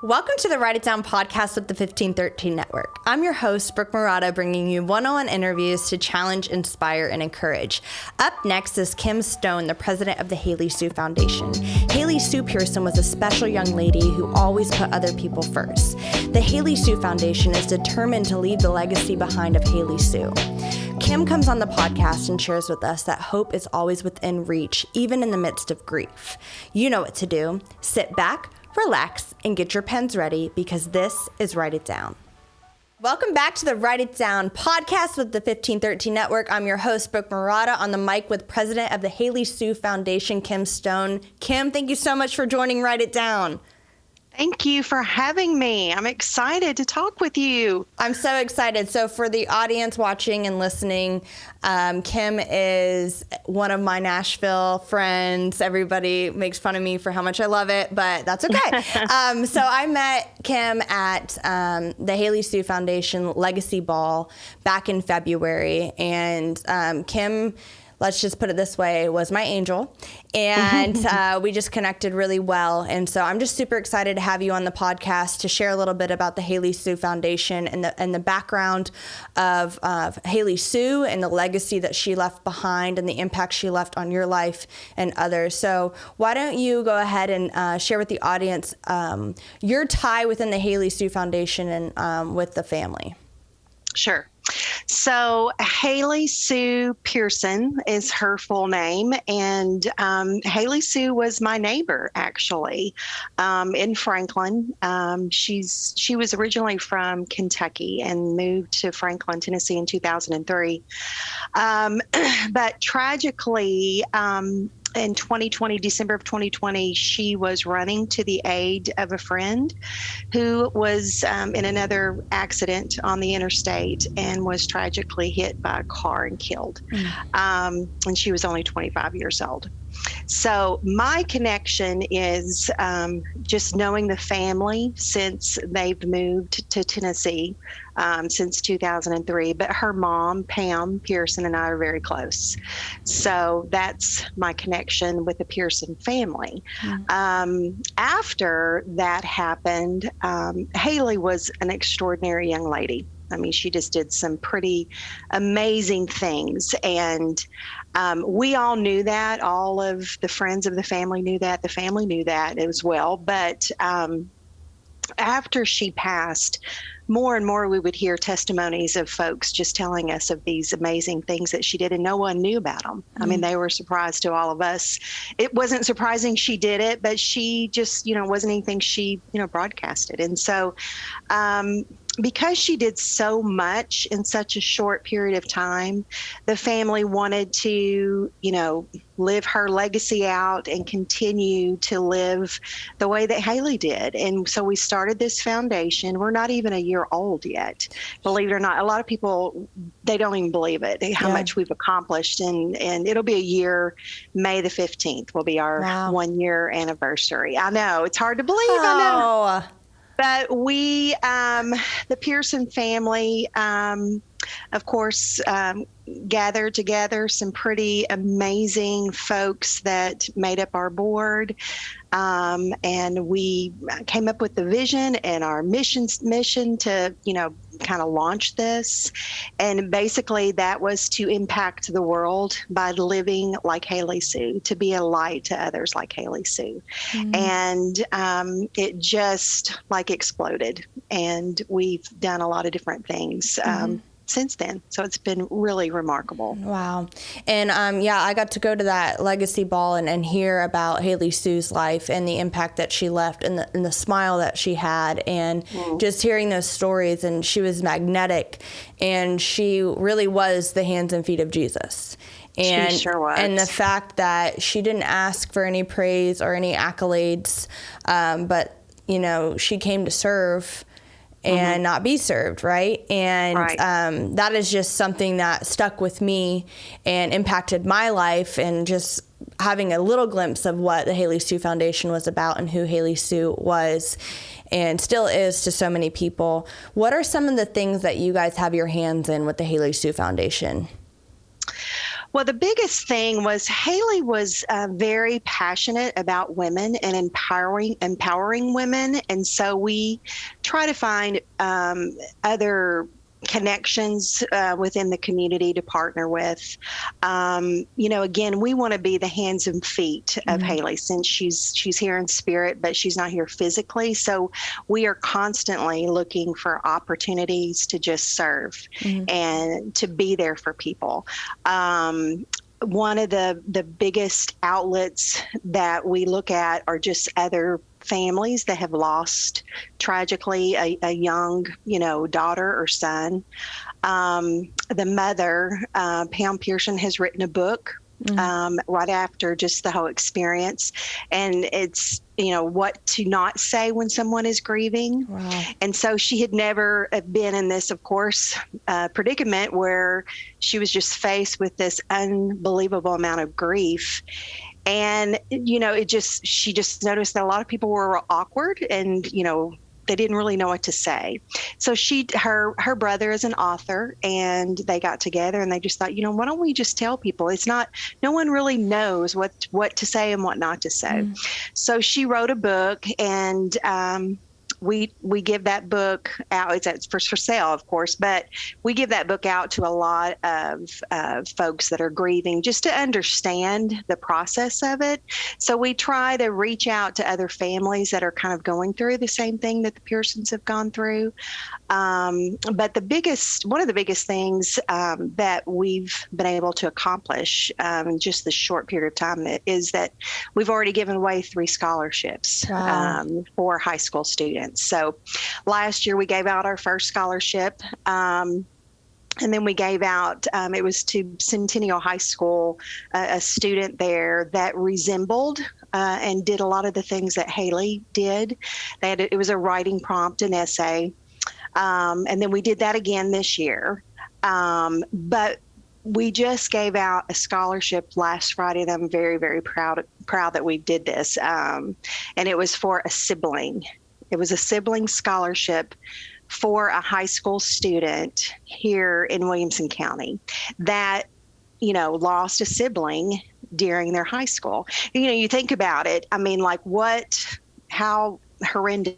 Welcome to the Write It Down podcast with the 1513 Network. I'm your host, Brooke Murata, bringing you one-on-one interviews to challenge, inspire, and encourage. Up next is Kim Stone, the president of the Haley Sue Foundation. Haley Sue Pearson was a special young lady who always put other people first. The Haley Sue Foundation is determined to leave the legacy behind of Haley Sue. Kim comes on the podcast and shares with us that hope is always within reach, even in the midst of grief. You know what to do. Sit back, relax, and get your pens ready because this is Write It Down. Welcome back to the Write It Down podcast with the 1513 Network. I'm your host, Brooke Murata, on the mic with president of the Haley Sue Foundation, Kim Stone. Kim, thank you so much for joining Write It Down. Thank you for having me. I'm excited to talk with you. I'm so excited. So for the audience watching and listening, Kim is one of my Nashville friends. Everybody makes fun of me for how much I love it, but that's okay. So I met Kim at the Haley Sue Foundation Legacy Ball back in February. And Kim, let's just put it this way, was my angel. And we just connected really well. And so I'm just super excited to have you on the podcast to share a little bit about the Haley Sue Foundation and the background of Haley Sue and the legacy that she left behind and the impact she left on your life and others. So why don't you go ahead and share with the audience your tie within the Haley Sue Foundation and with the family? Sure. So Haley Sue Pearson is her full name, and Haley Sue was my neighbor actually in Franklin. She was originally from Kentucky and moved to Franklin, Tennessee in 2003. But tragically, in 2020, December of 2020, she was running to the aid of a friend who was in another accident on the interstate and was tragically hit by a car and killed. And she was only 25 years old. So my connection is just knowing the family since they've moved to Tennessee since 2003. But her mom, Pam Pearson, and I are very close. So that's my connection with the Pearson family. After that happened, Haley was an extraordinary young lady. I mean, she just did some pretty amazing things. And we all knew that. All of the friends of the family knew that. The family knew that as well. But after she passed, more and more we would hear testimonies of folks just telling us of these amazing things that she did, and no one knew about them. I mean, they were surprised to all of us. It wasn't surprising she did it, but she just, wasn't anything she, broadcasted. And so because she did so much in such a short period of time, the family wanted to, live her legacy out and continue to live the way that Haley did. And so we started this foundation. We're not even a year old yet, believe it or not. A lot of people, they don't even believe it, how much we've accomplished. And it'll be a year, May the 15th will be our 1 year anniversary. I know, it's hard to believe, I know. But we, the Pearson family, of course, gathered together some pretty amazing folks that made up our board. And we came up with the vision and our mission to, kind of launch this. And basically that was to impact the world by living like Haley Sue, to be a light to others like Haley Sue. And it just exploded. And we've done a lot of different things since then. So it's been really remarkable. Wow. And I got to go to that legacy ball and hear about Haley Sue's life and the impact that she left and the smile that she had, and just hearing those stories. And she was magnetic, and she really was the hands and feet of Jesus. And, she sure was. And the fact that she didn't ask for any praise or any accolades, but, she came to serve and not be served, right? And that is just something that stuck with me and impacted my life, and just having a little glimpse of what the Haley Sue Foundation was about and who Haley Sue was and still is to so many people. What are some of the things that you guys have your hands in with the Haley Sue Foundation? Well, the biggest thing was Haley was very passionate about women and empowering women, and so we try to find other connections within the community to partner with. Again, we want to be the hands and feet of Haley, since she's here in spirit, but she's not here physically. So we are constantly looking for opportunities to just serve and to be there for people. One of the biggest outlets that we look at are just other families that have lost tragically a young, daughter or son. The mother, Pam Pearson, has written a book right after just the whole experience, and it's what to not say when someone is grieving. Wow. And so she had never been in this, of course, predicament where she was just faced with this unbelievable amount of grief. And she just noticed that a lot of people were awkward, and they didn't really know what to say. So her brother is an author, and they got together and they just thought, why don't we just tell people? No one really knows what to say and what not to say. So she wrote a book, and we give that book out. It's for sale, of course, but we give that book out to a lot of folks that are grieving, just to understand the process of it. So we try to reach out to other families that are kind of going through the same thing that the Pearsons have gone through. But one of the biggest things that we've been able to accomplish in just this short period of time is that we've already given away 3 scholarships for high school students. So last year we gave out our first scholarship, and then we gave out, it was to Centennial High School, a student there that resembled and did a lot of the things that Haley did. It was a writing prompt, an essay, and then we did that again this year. But we just gave out a scholarship last Friday, and I'm very, very proud that we did this, and it was for a sibling. It was a sibling scholarship for a high school student here in Williamson County that, lost a sibling during their high school. You think about it. I mean, how horrendous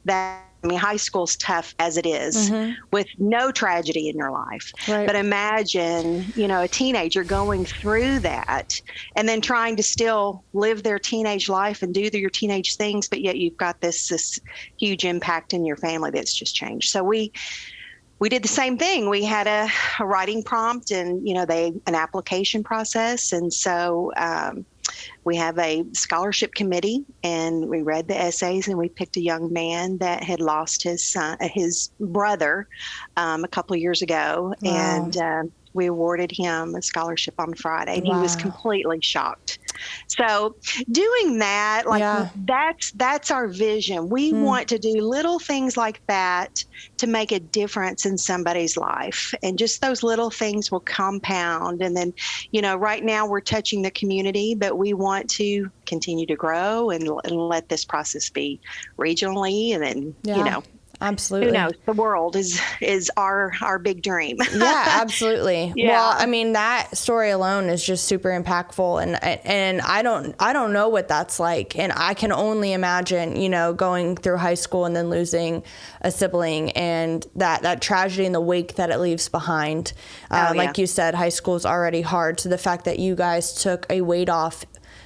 that. High school's tough as it is, with no tragedy in your life. Right. But imagine, a teenager going through that and then trying to still live their teenage life and do your teenage things, but yet you've got this huge impact in your family that's just changed. So we did the same thing. We had a writing prompt and, an application process. And so, we have a scholarship committee, and we read the essays, and we picked a young man that had lost his brother a couple of years ago. Wow. And we awarded him a scholarship on Friday, and he was completely shocked. So doing that, that's our vision. We want to do little things like that to make a difference in somebody's life. And just those little things will compound. And then, right now we're touching the community, but we want to continue to grow and let this process be regionally. And then, absolutely. Who knows? The world is our big dream. Yeah, absolutely. Yeah. Well, I mean, that story alone is just super impactful, and I don't know what that's like, and I can only imagine, going through high school and then losing a sibling, and that tragedy and the wake that it leaves behind. Like you said, high school is already hard, so the fact that you guys took a weight off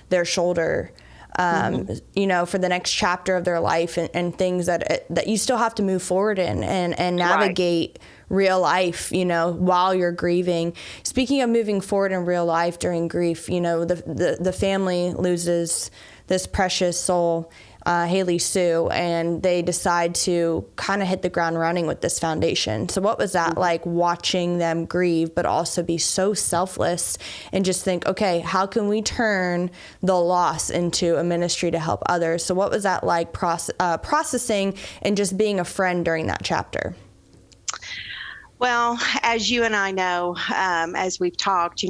their shoulder, for the next chapter of their life, and things that you still have to move forward in and navigate real life, while you're grieving. Speaking of moving forward in real life during grief, the family loses this precious soul, Haley Sue, and they decide to kind of hit the ground running with this foundation. So what was that like, watching them grieve, but also be so selfless and just think, okay, how can we turn the loss into a ministry to help others? So what was that like, processing and just being a friend during that chapter? Well, as you and I know, as we've talked,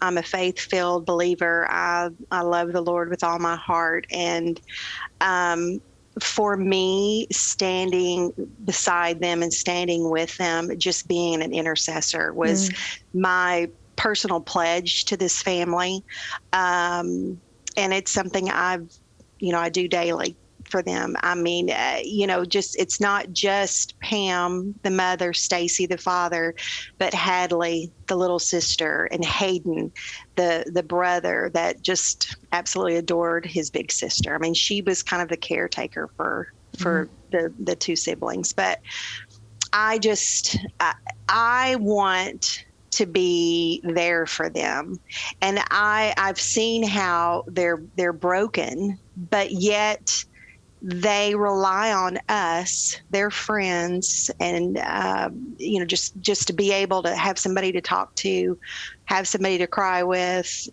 I'm a faith-filled believer. I love the Lord with all my heart. And for me, standing beside them and standing with them, just being an intercessor was my personal pledge to this family. And it's something I do daily for them. I mean, it's not just Pam, the mother, Stacy, the father, but Hadley, the little sister, and Hayden, the brother that just absolutely adored his big sister. I mean, she was kind of the caretaker for the two siblings. But I want to be there for them. And I've seen how they're broken, but yet they rely on us, their friends, and just to be able to have somebody to talk to, have somebody to cry with.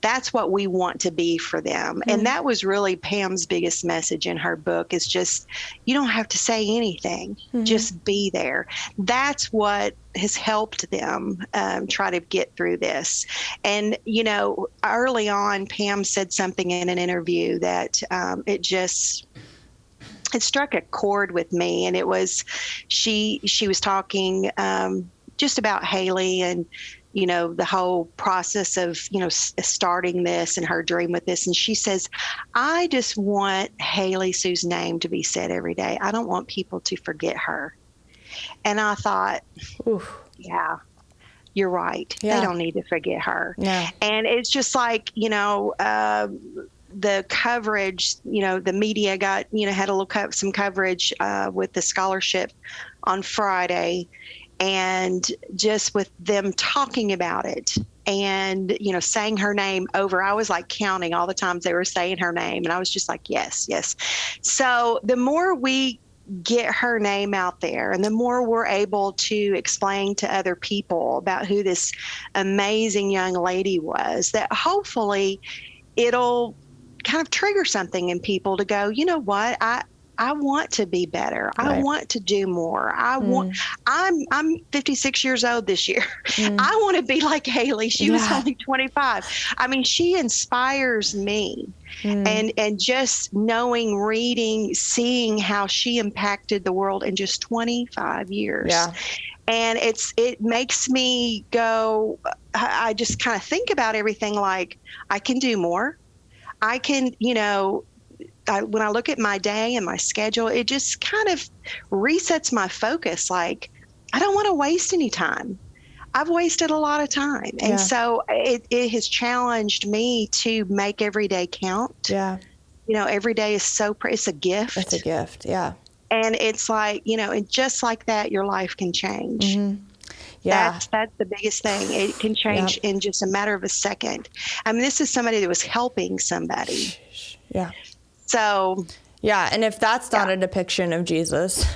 That's what we want to be for them. And that was really Pam's biggest message in her book, is just, you don't have to say anything, just be there. That's what has helped them try to get through this. And, early on, Pam said something in an interview that it struck a chord with me. And it was, she was talking just about Haley and, the whole process of, starting this and her dream with this. And she says, I just want Haley Sue's name to be said every day. I don't want people to forget her. And I thought, yeah, you're right. Yeah. They don't need to forget her. No. And it's just like, the coverage, the media got, had a little some coverage with the scholarship on Friday. And just with them talking about it and, saying her name over, I was like counting all the times they were saying her name. And I was just like, yes, yes. So the more we get her name out there and the more we're able to explain to other people about who this amazing young lady was, that hopefully it'll kind of trigger something in people to go, you know what, I want to be better. Right. I want to do more. I'm 56 years old this year. I want to be like Haley. She was only 25. I mean, she inspires me. And just knowing, reading, seeing how she impacted the world in just 25 years. Yeah. And it makes me go, I just kind of think about everything like, I can do more. I can, when I look at my day and my schedule, it just kind of resets my focus. Like, I don't want to waste any time. I've wasted a lot of time. And so it has challenged me to make every day count. Yeah. Every day is it's a gift. It's a gift. Yeah. And it's like, and just like that, your life can change. Mm-hmm. Yeah. That's the biggest thing. It can change in just a matter of a second. I mean, this is somebody that was helping somebody. Yeah. So, yeah. And if that's not a depiction of Jesus,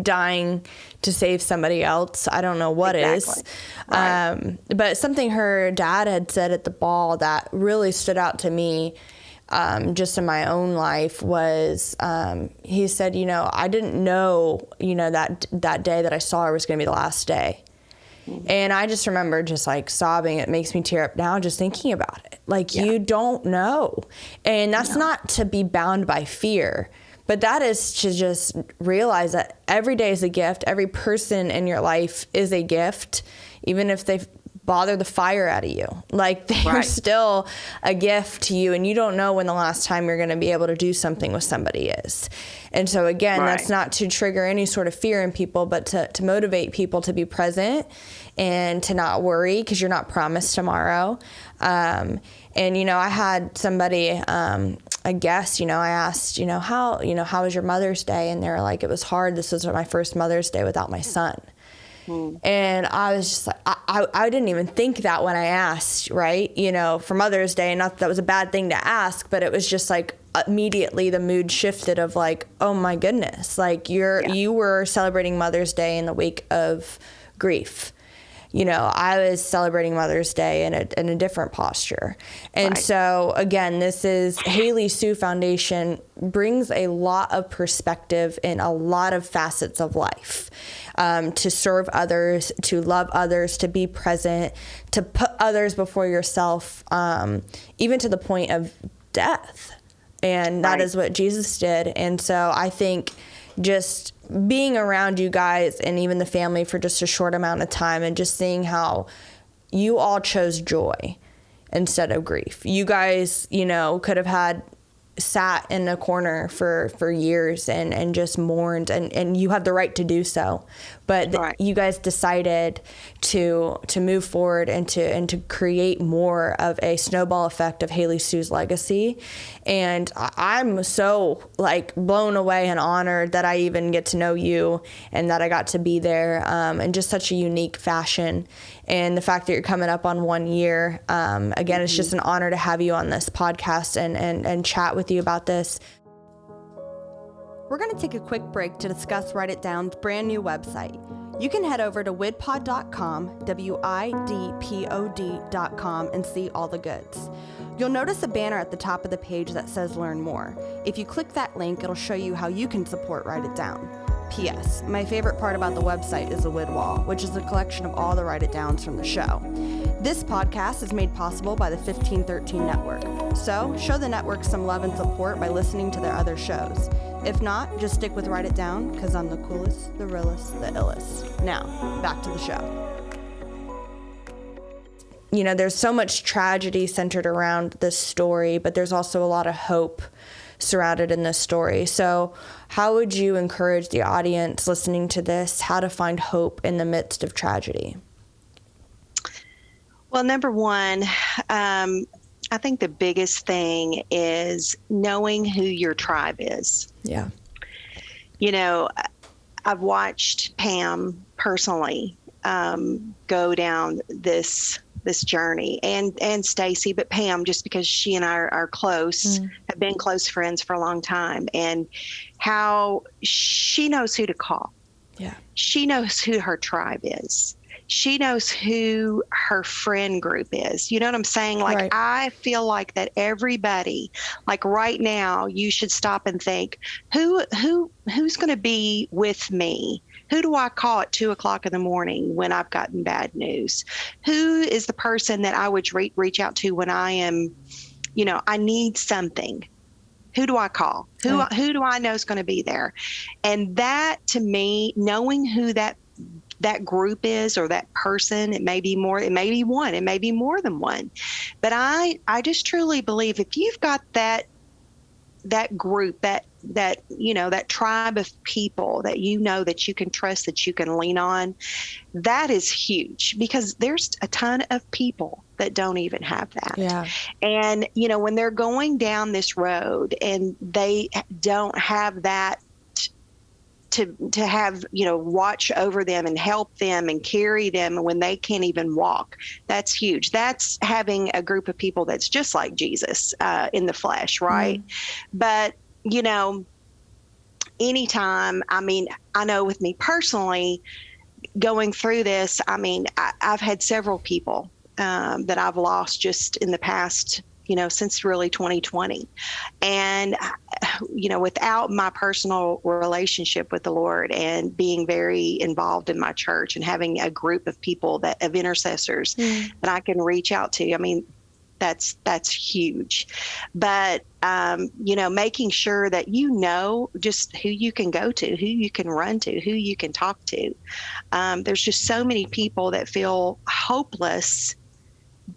dying to save somebody else, I don't know what is. Right. But something her dad had said at the ball that really stood out to me, just in my own life was, he said, I didn't know, that day that I saw her was going to be the last day. And I just remember just like sobbing. It makes me tear up now just thinking about it. Like, you don't know. And that's not to be bound by fear, but that is to just realize that every day is a gift. Every person in your life is a gift, even if they bother the fire out of you. Like, they're still a gift to you, and you don't know when the last time you're going to be able to do something with somebody is. And so again, that's not to trigger any sort of fear in people, but to motivate people to be present and to not worry, because you're not promised tomorrow. And, I had somebody, a guest, I asked, how was your Mother's Day? And they were like, it was hard. This was my first Mother's Day without my son. And I was just like, I didn't even think that when I asked, right? For Mother's Day, not that that was a bad thing to ask, but it was just like immediately the mood shifted of like, oh my goodness, like you were celebrating Mother's Day in the wake of grief. I was celebrating Mother's Day in a different posture. And so again, this is Haley Sue Foundation brings a lot of perspective in a lot of facets of life. To serve others, to love others, to be present, to put others before yourself, even to the point of death. And that is what Jesus did. And so I think just being around you guys and even the family for just a short amount of time and just seeing how you all chose joy instead of grief. You guys, could have sat in a corner for years and just mourned, and you have the right to do so. But you guys decided to move forward and to create more of a snowball effect of Haley Sue's legacy. And I'm so blown away and honored that I even get to know you and that I got to be there in just such a unique fashion. And the fact that you're coming up on 1 year, again, it's just an honor to have you on this podcast and chat with you about this. We're going to take a quick break to discuss Write It Down's brand new website. You can head over to widpod.com, widpod.com, and see all the goods. You'll notice a banner at the top of the page that says Learn More. If you click that link, it'll show you how you can support Write It Down. P.S. My favorite part about the website is the Wid Wall, which is a collection of all the Write It Downs from the show. This podcast is made possible by the 1513 Network, so show the network some love and support by listening to their other shows. If not, just stick with Write It Down, because I'm the coolest, the realest, the illest. Now, back to the show. There's so much tragedy centered around this story, but there's also a lot of hope surrounded in this story. So how would you encourage the audience listening to this how to find hope in the midst of tragedy? Well, number one, I think the biggest thing is knowing who your tribe is. Yeah. I've watched Pam personally go down this journey, and Stacy, but Pam, just because she and I are close, have been close friends for a long time, and how she knows who to call. Yeah. She knows who her tribe is. She knows who her friend group is. You know what I'm saying? Right. I feel like that everybody, right now, you should stop and think, who's going to be with me? Who do I call at 2:00 in the morning when I've gotten bad news? Who is the person that I would reach out to when I am, I need something? Who do I call? Who do I know is going to be there? And that, to me, knowing who that group is, or that person, it may be more, it may be one, it may be more than one. But I just truly believe if you've got that group, that tribe of people that that you can trust, that you can lean on, that is huge, because there's a ton of people that don't even have that. Yeah. And, when they're going down this road and they don't have that to have, watch over them and help them and carry them when they can't even walk, that's huge. That's having a group of people that's just like Jesus in the flesh, right? But, anytime, I know with me personally, going through this, I've had several people that I've lost just in the past, since really 2020. And, without my personal relationship with the Lord and being very involved in my church and having a group of people of intercessors that I can reach out to, that's huge. But, making sure that just who you can go to, who you can run to, who you can talk to. There's just so many people that feel hopeless,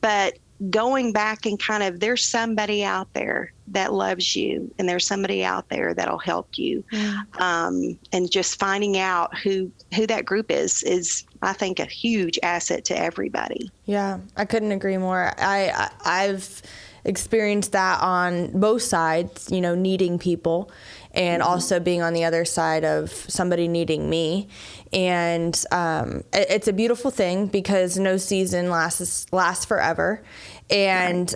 but going back and there's somebody out there that loves you, and there's somebody out there that'll help you. And just finding out who that group is, I think, a huge asset to everybody. Yeah, I couldn't agree more. I've experienced that on both sides, needing people, and also being on the other side of somebody needing me. And it's a beautiful thing, because no season lasts forever. And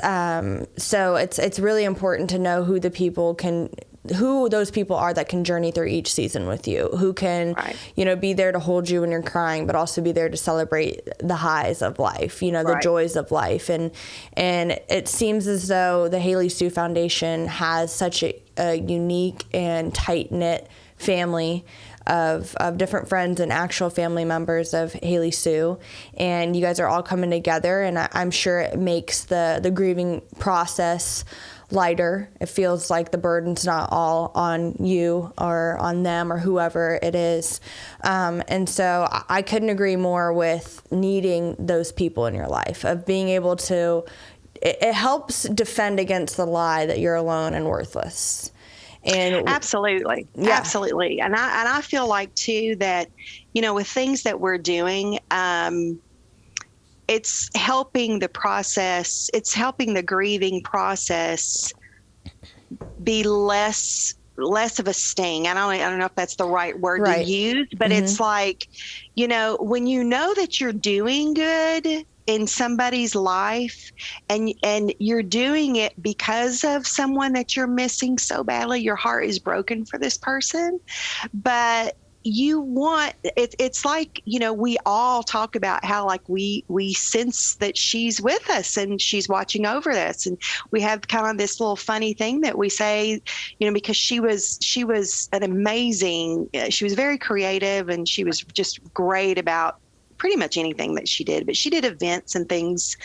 so it's really important to know who those people are that can journey through each season with you, who can, be there to hold you when you're crying, but also be there to celebrate the highs of life, the joys of life. And it seems as though the Haley Sue Foundation has such a unique and tight-knit family of different friends and actual family members of Haley Sue, and you guys are all coming together, and I'm sure it makes the grieving process lighter. It feels like the burden's not all on you or on them or whoever it is. And so I couldn't agree more with needing those people in your life, of being able to, it helps defend against the lie that you're alone and worthless. And absolutely. Yeah. Absolutely. And I feel like too that, with things that we're doing, it's helping the process, it's helping the grieving process be less of a sting. I don't know if that's the right word to use, but it's like, when you know that you're doing good in somebody's life and you're doing it because of someone that you're missing so badly, your heart is broken for this person, but you want it's like, we all talk about how like we sense that she's with us and she's watching over us, and we have kind of this little funny thing that we say, because she was an amazing, she was very creative, and she was just great about pretty much anything that she did, but she did events and things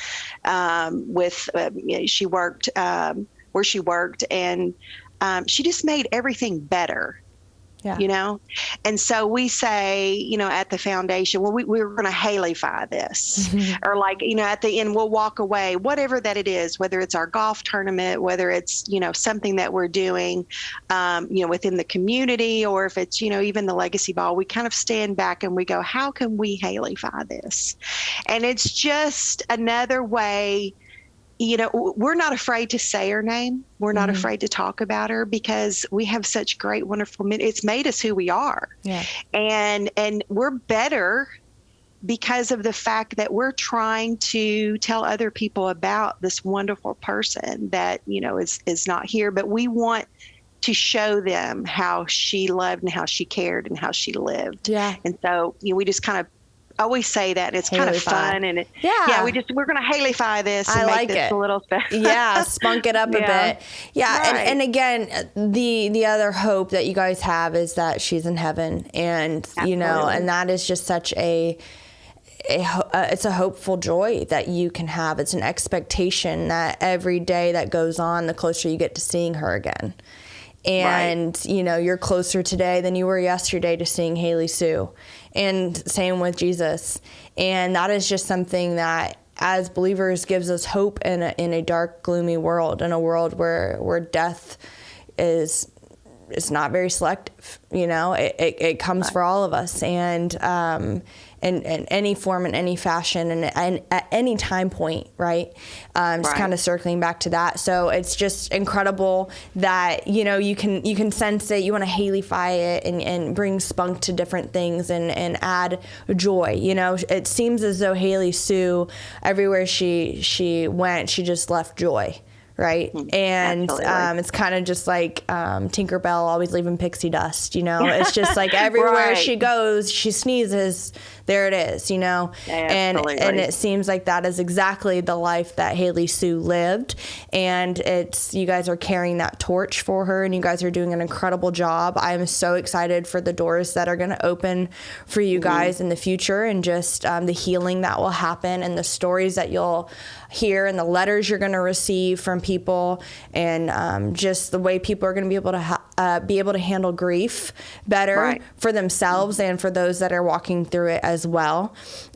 she worked where she worked, and she just made everything better. Yeah. And so we say, at the foundation, well, we're going to Haley-fy this, or like, at the end, we'll walk away, whatever that it is, whether it's our golf tournament, whether it's, something that we're doing, within the community, or if it's, even the legacy ball, we kind of stand back and we go, how can we Haley-fy this? And it's just another way. We're not afraid to say her name. We're not afraid to talk about her, because we have such great, wonderful men. It's made us who we are. Yeah. And we're better because of the fact that we're trying to tell other people about this wonderful person that, is not here, but we want to show them how she loved and how she cared and how she lived. Yeah. And so, we just kind of always say that, and it's kind of fun, and we're going to Haley-fy this and make this a little special. Yeah, spunk it up a bit. Yeah, right. and again, the other hope that you guys have is that she's in heaven, and Absolutely. And that is just such it's a hopeful joy that you can have. It's an expectation that every day that goes on, the closer you get to seeing her again. And, you're closer today than you were yesterday to seeing Haley Sue. And same with Jesus. And that is just something that, as believers, gives us hope in a dark, gloomy world, in a world where death is not very selective. It comes for all of us. And in any form, in any fashion, and at any time point, right? Just kind of circling back to that. So it's just incredible that, you can sense it, you want to Haley-fy it and bring spunk to different things and add joy. It seems as though Haley Sue, everywhere she went, she just left joy. Right. And it's kind of just like Tinkerbell always leaving pixie dust, It's just like everywhere she goes, she sneezes, there it is, and it seems like that is exactly the life that Haley Sue lived. And you guys are carrying that torch for her, and you guys are doing an incredible job. I am so excited for the doors that are going to open for you guys in the future, and just the healing that will happen, and the stories that you'll hear, and the letters you're going to receive from people, and just the way people are going to be able to handle grief better for themselves and for those that are walking through it as well.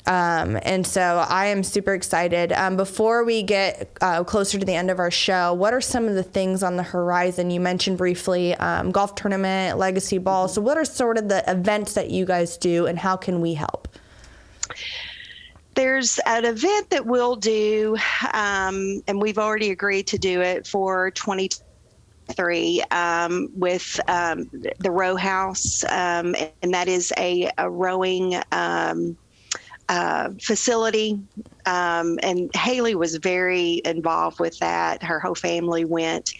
And so I am super excited. Before we get closer to the end of our show, what are some of the things on the horizon? You mentioned briefly golf tournament, legacy ball. So what are sort of the events that you guys do, and how can we help? There's an event that we'll do, and we've already agreed to do it for 2023 with the Row House, and that is a rowing facility. And Haley was very involved with that. Her whole family went.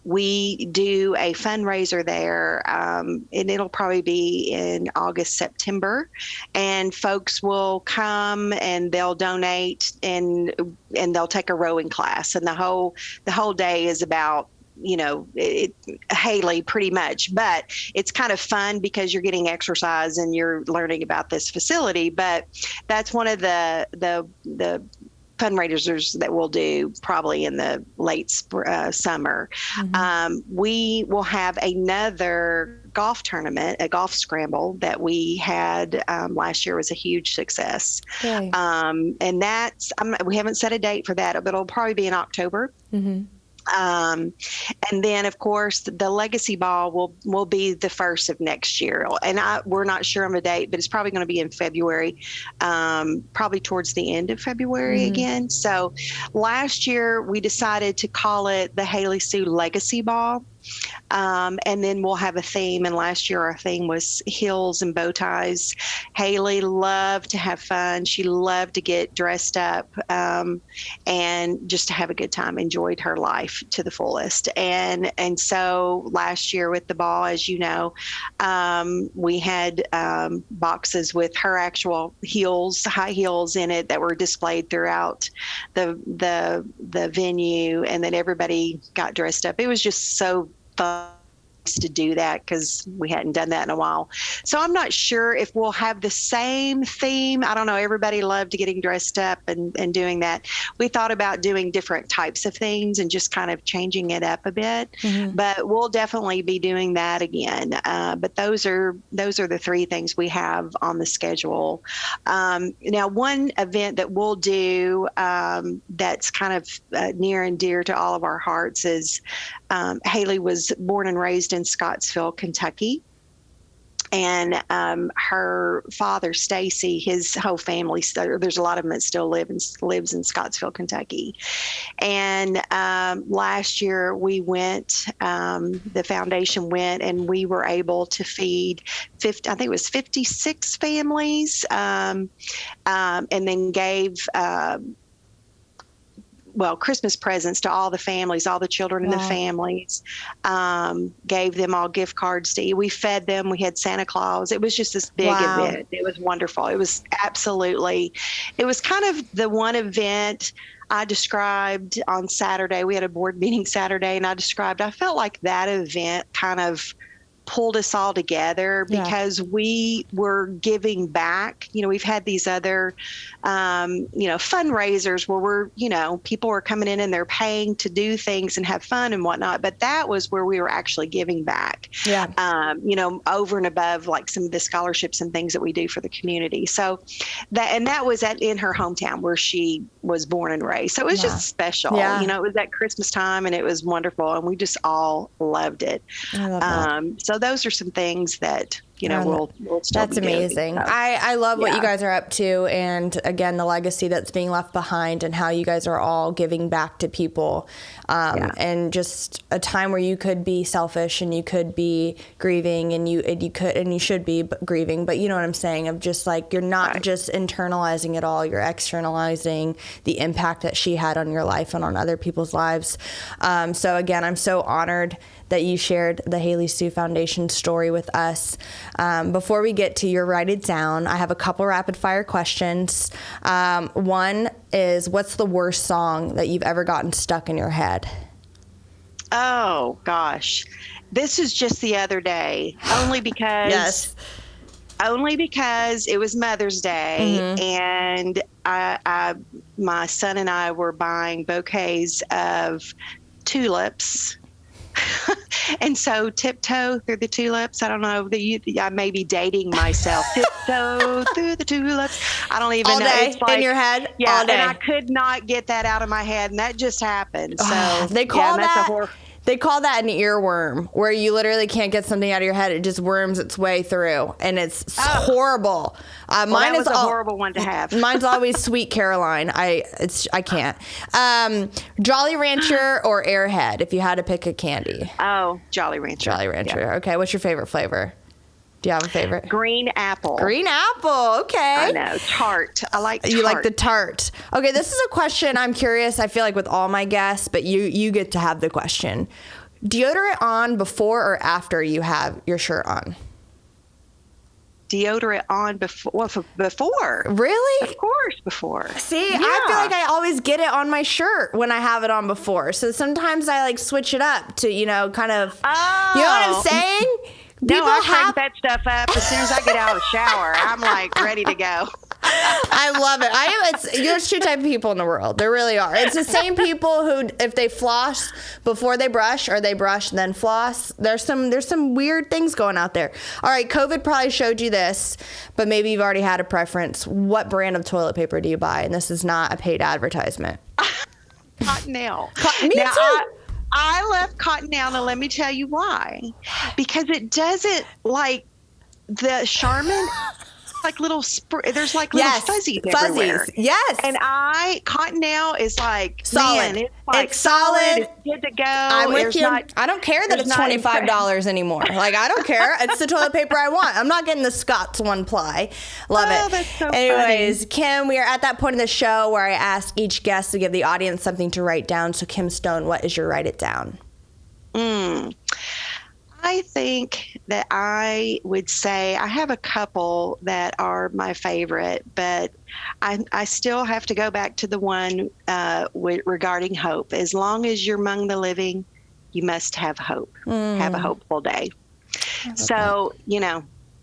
We do a fundraiser there, and it'll probably be in August, September. And folks will come and they'll donate, and they'll take a rowing class. And the whole day is about Haley pretty much, but it's kind of fun because you're getting exercise and you're learning about this facility. But that's one of the fundraisers that we'll do probably in the late summer. We will have another golf tournament, a golf scramble that we had last year was a huge success. Okay. And that's, we haven't set a date for that, but it'll probably be in October. And then, of course, the Legacy Ball will be the first of next year. And we're not sure on the date, but it's probably going to be in February, probably towards the end of February again. So last year we decided to call it the Haley Sue Legacy Ball. And then we'll have a theme. And last year our theme was heels and bow ties. Haley loved to have fun. She loved to get dressed up and just to have a good time, enjoyed her life to the fullest. And so last year with the ball, as you know, we had boxes with her actual heels, high heels in it that were displayed throughout the venue. And then everybody got dressed up. It was just so fun to do that because we hadn't done that in a while. So I'm not sure if we'll have the same theme. I don't know. Everybody loved getting dressed up and doing that. We thought about doing different types of things and just kind of changing it up a bit. But we'll definitely be doing that again. But those are the three things we have on the schedule. Now, one event that we'll do that's kind of near and dear to all of our hearts is Haley was born and raised in Scottsville, Kentucky. And her father, Stacy, his whole family, there's a lot of them that still lives in Scottsville, Kentucky. And last year we went, the foundation went, and we were able to feed 50, I think it was 56 families, and then gave Christmas presents to all the families, all the children in the families, gave them all gift cards to eat. We fed them. We had Santa Claus. It was just this big event. It was wonderful. It was it was kind of the one event I described on Saturday. We had a board meeting Saturday, and I felt like that event kind of pulled us all together because we were giving back. You know, we've had these other, fundraisers where people are coming in and they're paying to do things and have fun and whatnot. But that was where we were actually giving back, over and above like some of the scholarships and things that we do for the community. So that was in her hometown where she was born and raised. So it was just special. Yeah. It was at Christmas time and it was wonderful. And we just all loved it. I love that. So those are some things that, we'll still That's be doing. amazing. So, I love what you guys are up to. And again, the legacy that's being left behind and how you guys are all giving back to people. And just a time where you could be selfish and you could be grieving and you should be grieving, but you know what I'm saying, of just like, you're not just internalizing it all, you're externalizing the impact that she had on your life and on other people's lives. So again, I'm so honored that you shared the Haley Sue Foundation story with us. Before we get to your Write It Down, I have a couple rapid fire questions. One is, what's the worst song that you've ever gotten stuck in your head? Oh, gosh. This is just the other day, only because only because it was Mother's Day, and my son and I were buying bouquets of tulips. And so Tiptoe Through the Tulips, I don't know, I may be dating myself. Tiptoe through the tulips. I don't even all know. Day it's like, in your head? Yeah, all day. And I could not get that out of my head, and that just happened. So they call They call that an earworm, where you literally can't get something out of your head. It just worms its way through, and it's horrible. Mine is a horrible one to have. Mine's always Sweet Caroline. I can't. Jolly Rancher or Airhead, if you had to pick a candy. Oh, Jolly Rancher. Jolly Rancher. Yeah. Okay, what's your favorite flavor? Do you have a favorite? Green apple. Green apple. Okay. I know. Tart. I like tart. You like the tart. Okay, this is a question I'm curious. I feel like with all my guests, but you get to have the question. Deodorant on before or after you have your shirt on? Deodorant on before. Well, before. Really? Of course, before. See, yeah. I feel like I always get it on my shirt when I have it on before. So sometimes I like switch it up to, kind of, you know what I'm saying? No, I crank that stuff up as soon as I get out of the shower. I'm like ready to go. I love it. There's two types of people in the world. There really are. It's the same people who, if they floss before they brush, or they brush then floss. There's some weird things going out there. All right, COVID probably showed you this, but maybe you've already had a preference. What brand of toilet paper do you buy? And this is not a paid advertisement. Cottonelle. Me too. I love Cottonelle, and let me tell you why. Because it doesn't like the Charmin. Like little there's like little fuzzies everywhere. Yes. And Cottonelle is like solid. Man, it's like it's solid. It's good to go. I'm with you. I don't care that it's $25 anymore. Like, I don't care. It's the toilet paper I want. I'm not getting the Scott's one ply. Love it. That's so Anyways, funny. Kim, we are at that point in the show where I ask each guest to give the audience something to write down. So, Kim Stone, what is your write it down? I think that I would say I have a couple that are my favorite, but I still have to go back to the one regarding hope. As long as you're among the living, you must have hope. Have a hopeful day. So,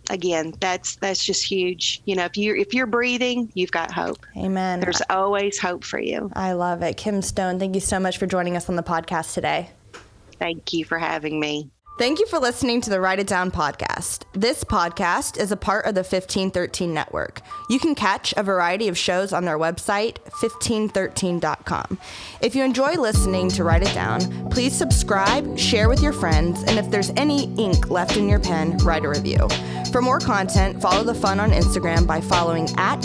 again, that's just huge. If you're breathing, you've got hope. Amen. There's always hope for you. I love it. Kim Stone, thank you so much for joining us on the podcast today. Thank you for having me. Thank you for listening to the Write It Down podcast. This podcast is a part of the 1513 network. You can catch a variety of shows on their website, 1513.com. If you enjoy listening to Write It Down, please subscribe, share with your friends, and if there's any ink left in your pen, write a review. For more content, follow the fun on Instagram by following at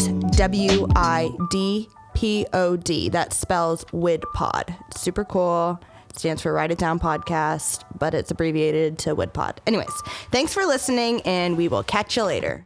WIDPOD. That spells WIDPod. Super cool. Stands for Write It Down Podcast, but it's abbreviated to WIDPod. Anyways, thanks for listening, and we will catch you later.